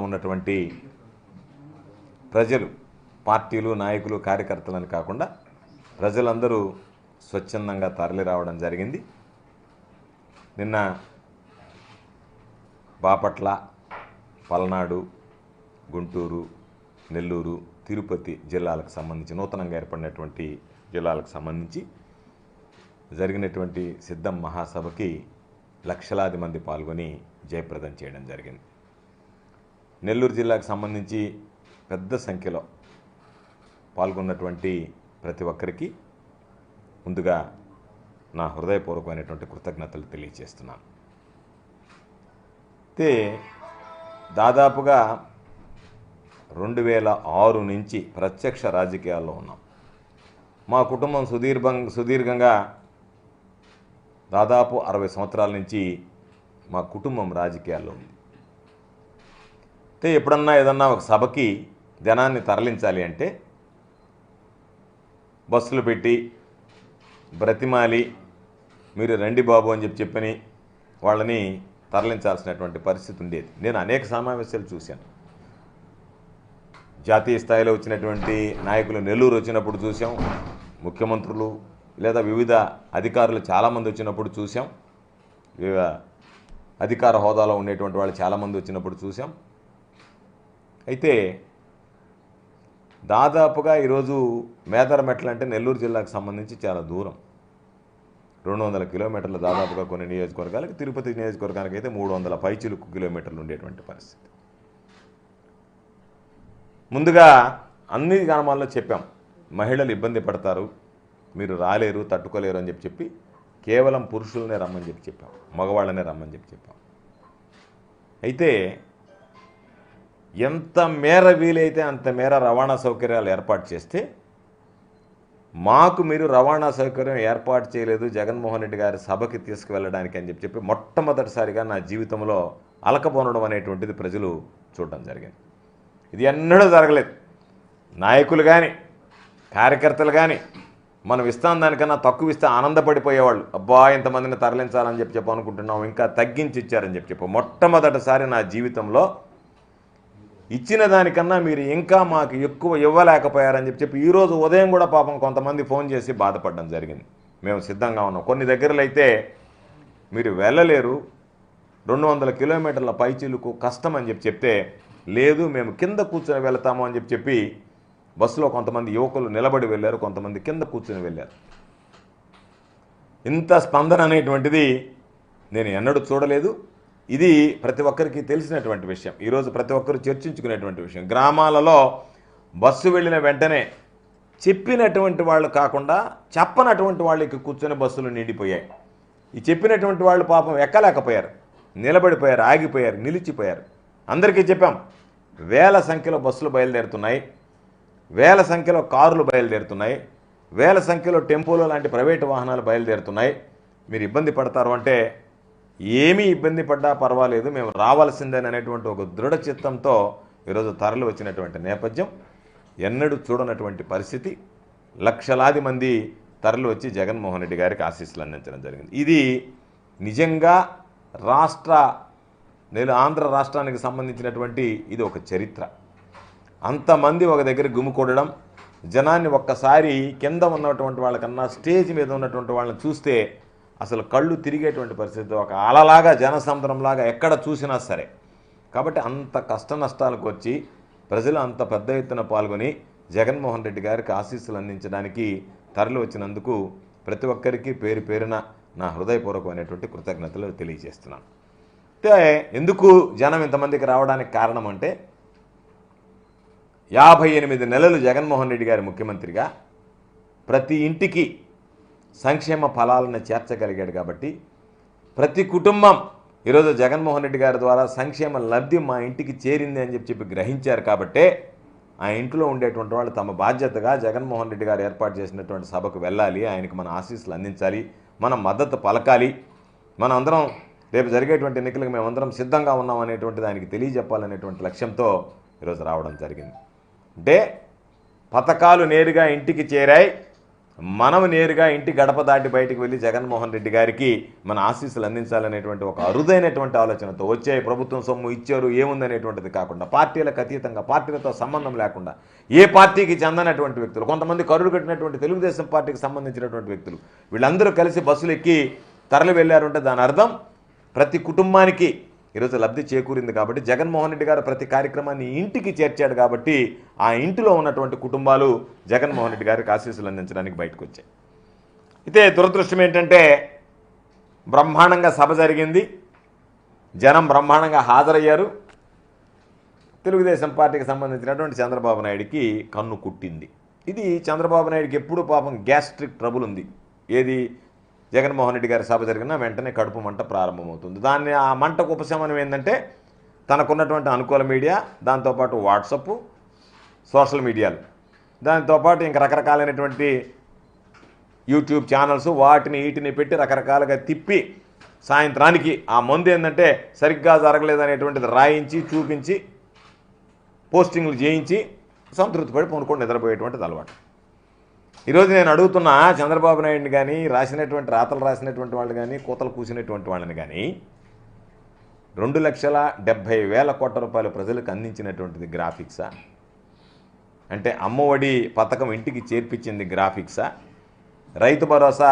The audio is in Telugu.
ఉన్నటువంటి ప్రజలు పార్టీలు నాయకులు కార్యకర్తలను కాకుండా ప్రజలందరూ స్వచ్ఛందంగా తరలి రావడం జరిగింది. నిన్న బాపట్ల, పల్నాడు, గుంటూరు, నెల్లూరు, తిరుపతి జిల్లాలకు సంబంధించి నూతనంగా ఏర్పడినటువంటి జిల్లాలకు సంబంధించి జరిగినటువంటి సిద్ధం మహాసభకి లక్షలాది మంది పాల్గొని జయప్రదం చేయడం జరిగింది. నెల్లూరు జిల్లాకు సంబంధించి పెద్ద సంఖ్యలో పాల్గొన్నటువంటి ప్రతి ఒక్కరికి ముందుగా నా హృదయపూర్వకమైనటువంటి కృతజ్ఞతలు తెలియజేస్తున్నాను. అయితే దాదాపుగా 2006 నుంచి ప్రత్యక్ష రాజకీయాల్లో ఉన్నాం. మా కుటుంబం సుదీర్ఘంగా దాదాపు 60 సంవత్సరాల నుంచి మా కుటుంబం రాజకీయాల్లో ఉంది. అయితే ఎప్పుడన్నా ఏదన్నా ఒక సభకి జనాన్ని తరలించాలి అంటే బస్సులు పెట్టి బ్రతిమాలి మీరు రండి బాబు అని చెప్పని వాళ్ళని తరలించాల్సినటువంటి పరిస్థితి ఉండేది. నేను అనేక సమావేశాలు చూశాను. జాతీయ స్థాయిలో వచ్చినటువంటి నాయకులు నెల్లూరు వచ్చినప్పుడు చూసాం, ముఖ్యమంత్రులు లేదా వివిధ అధికారులు చాలామంది వచ్చినప్పుడు చూసాం, వివిధ అధికార హోదాలో ఉండేటువంటి వాళ్ళు చాలామంది వచ్చినప్పుడు చూసాం. అయితే దాదాపుగా ఈరోజు మేదరమెట్ల అంటే నెల్లూరు జిల్లాకు సంబంధించి చాలా దూరం, 200 కిలోమీటర్లు దాదాపుగా కొన్ని నియోజకవర్గాలకు, తిరుపతి నియోజకవర్గానికి అయితే 300 పైచిలుకు కిలోమీటర్లు ఉండేటువంటి పరిస్థితి. ముందుగా అన్ని గ్రామాల్లో చెప్పాం, మహిళలు ఇబ్బంది పడతారు, మీరు రాలేరు, తట్టుకోలేరు అని చెప్పి కేవలం పురుషులనే రమ్మని చెప్పాం, మగవాళ్ళనే రమ్మని చెప్పాం. అయితే ఎంత మేర వీలైతే అంత మేర రవాణా సౌకర్యాలు ఏర్పాటు చేస్తే, మాకు మీరు రవాణా సౌకర్యం ఏర్పాటు చేయలేదు జగన్మోహన్ రెడ్డి గారి సభకి తీసుకువెళ్ళడానికి అని చెప్పి మొట్టమొదటిసారిగా నా జీవితంలో అలకపోనడం అనేటువంటిది ప్రజలు చూడడం జరిగింది. ఇది ఎన్నడూ జరగలేదు. నాయకులు కానీ కార్యకర్తలు కానీ మనం ఇస్తాం దానికన్నా తక్కువ ఇస్తే ఆనందపడిపోయేవాళ్ళు. అబ్బా ఇంతమందిని తరలించాలని చెప్పి అనుకుంటున్నాం, ఇంకా తగ్గించి ఇచ్చారని చెప్పి మొట్టమొదటిసారి నా జీవితంలో ఇచ్చిన దానికన్నా మీరు ఇంకా మాకు ఎక్కువ ఇవ్వలేకపోయారని చెప్పి ఈరోజు ఉదయం కూడా పాపం కొంతమంది ఫోన్ చేసి బాధపడడం జరిగింది. మేము సిద్ధంగా ఉన్నాం, కొన్ని దగ్గరలో అయితే మీరు వెళ్ళలేరు, 200 కిలోమీటర్ల పైచీలకు కష్టం అని చెప్తే, లేదు మేము కింద కూర్చొని వెళ్తాము అని చెప్పి బస్సులో కొంతమంది యువకులు నిలబడి వెళ్ళారు, కొంతమంది కింద కూర్చొని వెళ్ళారు. ఇంత స్పందన అనేటువంటిది నేను ఎన్నడూ చూడలేదు. ఇది ప్రతి ఒక్కరికి తెలిసినటువంటి విషయం, ఈరోజు ప్రతి ఒక్కరు చర్చించుకునేటువంటి విషయం. గ్రామాలలో బస్సు వెళ్ళిన వెంటనే చెప్పినటువంటి వాళ్ళు కాకుండా చెప్పనటువంటి వాళ్ళకి కూర్చొని బస్సులు నిండిపోయాయి. ఈ చెప్పినటువంటి వాళ్ళు పాపం ఎక్కలేకపోయారు, నిలబడిపోయారు, ఆగిపోయారు, నిలిచిపోయారు. అందరికీ చెప్పాం, వేల సంఖ్యలో బస్సులు బయలుదేరుతున్నాయి, వేల సంఖ్యలో కారులు బయలుదేరుతున్నాయి, వేల సంఖ్యలో టెంపోలు లాంటి ప్రైవేటు వాహనాలు బయలుదేరుతున్నాయి. మీరు ఇబ్బంది పడతారు అంటే ఏమీ ఇబ్బంది పడ్డా పర్వాలేదు, మేము రావాల్సిందేననేటువంటి ఒక దృఢ చిత్తంతో ఈరోజు తరలి వచ్చినటువంటి నేపథ్యం ఎన్నడూ చూడనటువంటి పరిస్థితి. లక్షలాది మంది తరలి వచ్చి జగన్మోహన్ రెడ్డి గారికి ఆశీస్సులు అందించడం జరిగింది. ఇది నిజంగా ఆంధ్ర రాష్ట్రానికి సంబంధించినటువంటి ఇది ఒక చరిత్ర. అంతమంది ఒక దగ్గర గుమికూడడం, జనాన్ని ఒక్కసారి కింద ఉన్నటువంటి వాళ్ళకన్నా స్టేజ్ మీద ఉన్నటువంటి వాళ్ళని చూస్తే అసలు కళ్ళు తిరిగేటువంటి పరిస్థితి, ఒక అలలాగా జనసముద్రంలాగా ఎక్కడ చూసినా సరే. కాబట్టి అంత కష్ట నష్టాలకు వచ్చి ప్రజలు అంత పెద్ద ఎత్తున పాల్గొని జగన్మోహన్ రెడ్డి గారికి ఆశీస్సులు అందించడానికి తరలి వచ్చినందుకు ప్రతి ఒక్కరికి పేరు పేరున నా హృదయపూర్వకమైనటువంటి కృతజ్ఞతలు తెలియజేస్తున్నాను. అయితే ఎందుకు జనం ఇంతమందికి రావడానికి కారణం అంటే, 58 నెలలు జగన్మోహన్ రెడ్డి గారి ముఖ్యమంత్రిగా ప్రతి ఇంటికి సంక్షేమ ఫలాలను చేర్చగలిగాడు. కాబట్టి ప్రతి కుటుంబం ఈరోజు జగన్మోహన్ రెడ్డి గారి ద్వారా సంక్షేమ లబ్ధి మా ఇంటికి చేరింది అని చెప్పి గ్రహించారు. కాబట్టే ఆ ఇంట్లో ఉండేటువంటి వాళ్ళు తమ బాధ్యతగా జగన్మోహన్ రెడ్డి గారు ఏర్పాటు చేసినటువంటి సభకు వెళ్ళాలి, ఆయనకు మన ఆశీస్సులు అందించాలి, మనం మద్దతు పలకాలి, మనం అందరం రేపు జరిగేటువంటి ఎన్నికలకు మేమందరం సిద్ధంగా ఉన్నాం అనేటువంటిది ఆయనకి తెలియజెప్పాలనేటువంటి లక్ష్యంతో ఈరోజు రావడం జరిగింది. అంటే పథకాలు నేరుగా ఇంటికి చేరాయి, మనం నేరుగా ఇంటి గడప దాటి బయటికి వెళ్ళి జగన్మోహన్ రెడ్డి గారికి మన ఆశీస్సులు అందించాలనేటువంటి ఒక అరుదైనటువంటి ఆలోచనతో వచ్చే ప్రభుత్వం సొమ్ము ఇచ్చారు ఏముందనేటువంటిది కాకుండా పార్టీలకు అతీతంగా పార్టీలతో సంబంధం లేకుండా ఏ పార్టీకి చెందనటువంటి వ్యక్తులు కొంతమంది కరుడు కట్టినటువంటి తెలుగుదేశం పార్టీకి సంబంధించినటువంటి వ్యక్తులు వీళ్ళందరూ కలిసి బస్సులు ఎక్కి తరలి వెళ్ళారంటే దాని అర్థం ప్రతి కుటుంబానికి ఈరోజు లబ్ధి చేకూరింది కాబట్టి జగన్మోహన్ రెడ్డి గారు ప్రతి కార్యక్రమాన్ని ఇంటికి చేర్చాడు కాబట్టి ఆ ఇంటిలో ఉన్నటువంటి కుటుంబాలు జగన్మోహన్ రెడ్డి గారికి ఆశీస్సులు అందించడానికి బయటకు వచ్చాయి. అయితే దురదృష్టం ఏంటంటే బ్రహ్మాండంగా సభ జరిగింది, జనం బ్రహ్మాండంగా హాజరయ్యారు. తెలుగుదేశం పార్టీకి సంబంధించినటువంటి చంద్రబాబు నాయుడికి కన్ను కుట్టింది. ఇది చంద్రబాబు నాయుడికి ఎప్పుడూ పాపం గ్యాస్ట్రిక్ ట్రబుల్ ఉంది. ఏది జగన్మోహన్ రెడ్డి గారి సభ జరిగినా వెంటనే కడుపు మంట ప్రారంభమవుతుంది. దాన్ని ఆ మంటకు ఉపశమనం ఏంటంటే తనకున్నటువంటి అనుకూల మీడియా, దాంతోపాటు వాట్సప్, సోషల్ మీడియాలు, దాంతోపాటు ఇంక రకరకాలైనటువంటి యూట్యూబ్ ఛానల్స్ వాటిని వీటిని పెట్టి రకరకాలుగా తిప్పి సాయంత్రానికి ఆ మందు ఏంటంటే సరిగ్గా జరగలేదనేటువంటిది రాయించి చూపించి పోస్టింగ్లు చేయించి సంతృప్తిపడి పొనుకొని నిద్రపోయేటువంటిది అలవాటు. ఈరోజు నేను అడుగుతున్న చంద్రబాబు నాయుడిని కానీ రాతలు రాసినటువంటి వాళ్ళు కానీ కూతలు కూసినటువంటి వాళ్ళని కానీ 2,70,000 కోట్ల రూపాయలు ప్రజలకు అందించినటువంటిది గ్రాఫిక్సా? అంటే అమ్మఒడి పథకం ఇంటికి చేర్పించింది గ్రాఫిక్సా? రైతు భరోసా